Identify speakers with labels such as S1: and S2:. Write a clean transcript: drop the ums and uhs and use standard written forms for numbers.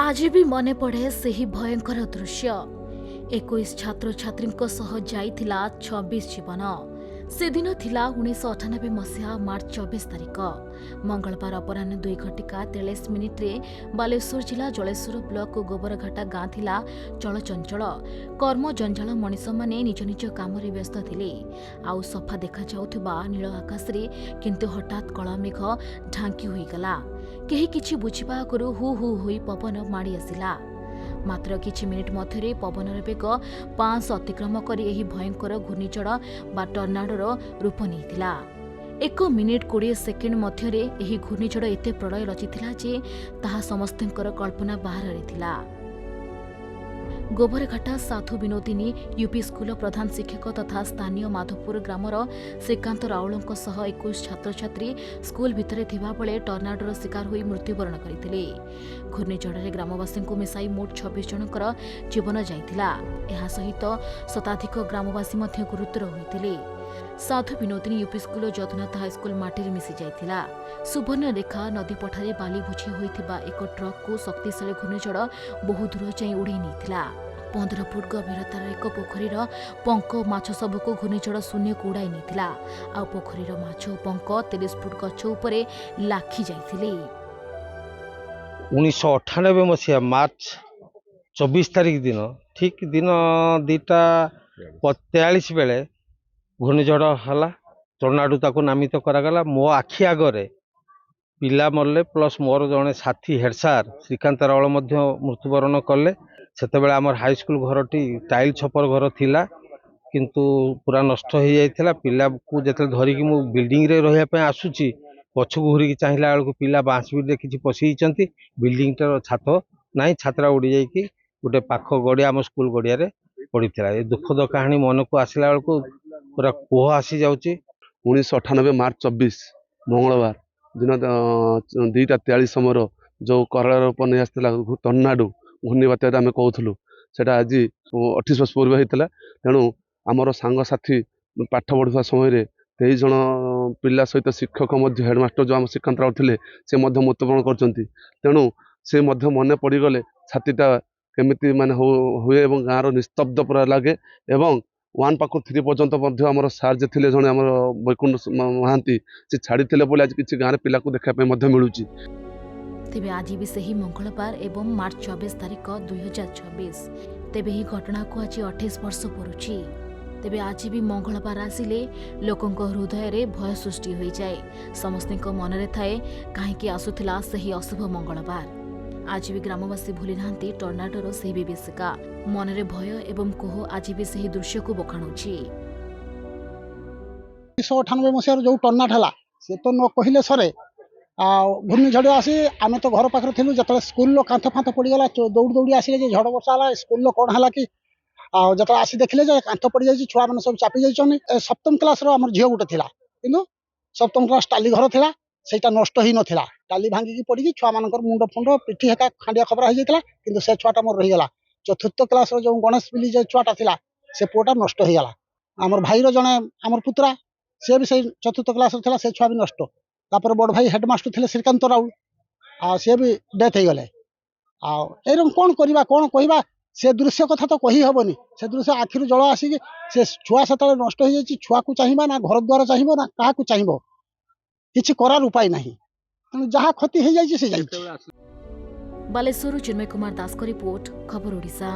S1: आज भी मने पड़े से ही भयंकर दृश्य 21 छात्र छात्री जाइथिला 26 जीवन से दिन थिला 1998 मसीहा मार्च 24 तारिख मंगलवार अपराह 2 घटिका 43 मिनिट्रे बालेश्वर जिला जलेश्वर ब्लॉक गोबरघाटा गाँ थिला चलचंचल कर्म जंजाल मनीष माने निज निज काम व्यस्त थिले आउ सफा देखा जाउथबा नील आकाश रे किंतु हठात कला मेघ ढांकी होईगला केही किछि बुझिबा आगरु हु हु होई पवन माड़ी आसिला मात्र किछि मिनिट मध्यरे पवनर बेग 500 अतिक्रम करी एही भयंकर घूर्णिझड़ बा टर्नाडोर रूप नेइथिला 1 मिनिट 20 सेकेंड मध्यरे एही घूर्णिझड़ एते प्रलय रचिथिला जे ताहा समस्तंकर कल्पना बाहर रहिथिला। गोबरघाटा साधु विनोदिनी यूपी स्कूल प्रधान शिक्षक तथा स्थानीय माधवपुर ग्रामर श्रीकांत राउलଙ୍କ सह 21 छात्र छात्री स्कूल भितरे थिबा बेले टर्नाडोर शिकार होई मृत्युवरण करथिले। घूर्णिझड़े ग्रामवासी को मिसाई मोट 26 जनकर जीवन जाइथिला। एहा सहित शताधिक ग्रामवासी मध्ये गुरुतर होइथिले। Sadhu Vinodini UP school Jadunath high school माटी मिसी जाइथिला। सुवर्ण रेखा नदी पठारे बाली भुजी होइथिबा एक ट्रक को शक्तिशाली घूर्णिझड़ बहु दूर जाई उड़ाई नेइथिला। 15 फुट गभीरतार एक पोखरीर पंक माछ सबको घूर्णिझड़ शून्य को उड़ाई नेइथिला। आ पोखरीर माछ पंक 30 फुट गछ उपरे लाखी जाइथिले।
S2: 1998 मसीहा मार्च 24 तारिख दिन ठीक दिन 2:43 बेले घूर्णिझड़ हला टर्नाडो ताको नामित करागला। मो आखि आगरे पिला मरले प्लस मोर जड़े साथी हेड सार श्रीकांत रावल मृत्युवरण कले। से आमर हाईस्कूल घरटी टाइल छपर घर थिला किंतु पूरा नष्ट हो जाइथिला। पिला को जते धरिकी मु बिल्डिंग रे रहिया पे आसुची पछ घूरी चाहला बेलू पिला बांसबिरे किसी पशिଛନ୍ତି बिल्डिंग टर छात नाई छात्रा उड़ी जाइकी गोटे पाख गड़िया आम स्कूल गड़िया रे पड़ीथिला। ए दुखद कहानी मन को आसिला बेलू पूरा कोह आसी जाउची।
S3: 1998 मार्च 24 मंगलवार दिन 2:43 समय जो करार रूप नहीं आसला टर्नाडो घूर्णी बात्या आम कहूँ से आज 28 वर्ष पूर्व होता। तेणु आमर सांग साथी पाठ पढ़ुवा समय 23 जन पिला सहित शिक्षक हेडमास्टर जो आम श्रीकांत राउत थे से मृत्युवरण कर। तेणु से मन पड़गले छातीटा केमी माने हुए गाँव निस्तब्ध पूरा लगे। 1 पाखु 3 पर्यंत आम सार जे थे जड़े आम वैकुंठ महांती से छाड़ी आज किसी गाँव पिला को देखापी मिलूँ।
S1: तेबे आज भी सही मंगलवार एवं मार्च 24 तारिख 2026 तेबे ही घटना को आज 28 वर्ष पड़ुछि। तेबे आज भी मंगलवार आसिले लोकंक हृदय रे भय सृष्टि हो जाए। समस्त मन रे थाए कहीं आसुथिला सही अशुभ मंगलवार। आज भी ग्रामवासी भूली नांती टर्नाडोर सही विभीषिका मन रे भय एवं कोह आज भी सही दृश्य को बखाणुछि।
S4: 1998 मसीह जो टर्नाट है से तो न कहले सरे घूर्णिझड़ आसी आम तो घर पाखे थिलु जो स्कूल कांथ फांथ पड़गला दौड़ी दौड़ी आसिले झड़ वर्षा है स्कूल कौन है कि जो आसी देखिले कांथ पड़ जाए छुआ मैंने सब चापी जाइए। सप्तम क्लास आम झील गोटे थिला किंतु सप्तम क्लास टाली घर थिला सेटा नष्ट ही नथिला। टाली भांगिकी पड़ी छुआ मानकर मुंड फुंड पिठी हेका खांडिया खबरा हो जाता किंतु से छुआटा मोर रहीगला। चतुर्थ क्लास जो गणेश बिली जो छुआटा थिला से पुआटा नष्ट हो गला। आमर भाईर जड़े आमर पुतरा सी भी से चतुर्थ क्लास थिला से छुआ भी नष्ट। तापर बड़ भाई हेडमास्टर थे श्रीकांत राउल सी भी डेथ हो गले। आम कौन करवा कौन कहवा से दृश्य कथा तो कही हेनी से दृश्य आखिर जल आसिक से छुआ से नष्ट हो जाए छुआ को चाहिए ना घर द्वार चाहिए ना क्या चाहिए किसी करार उपाय नहीं जहाँ क्षति हो जाए।
S1: बालेश्वर चिन्मय कुमार दास को रिपोर्ट खबर ओडिशा।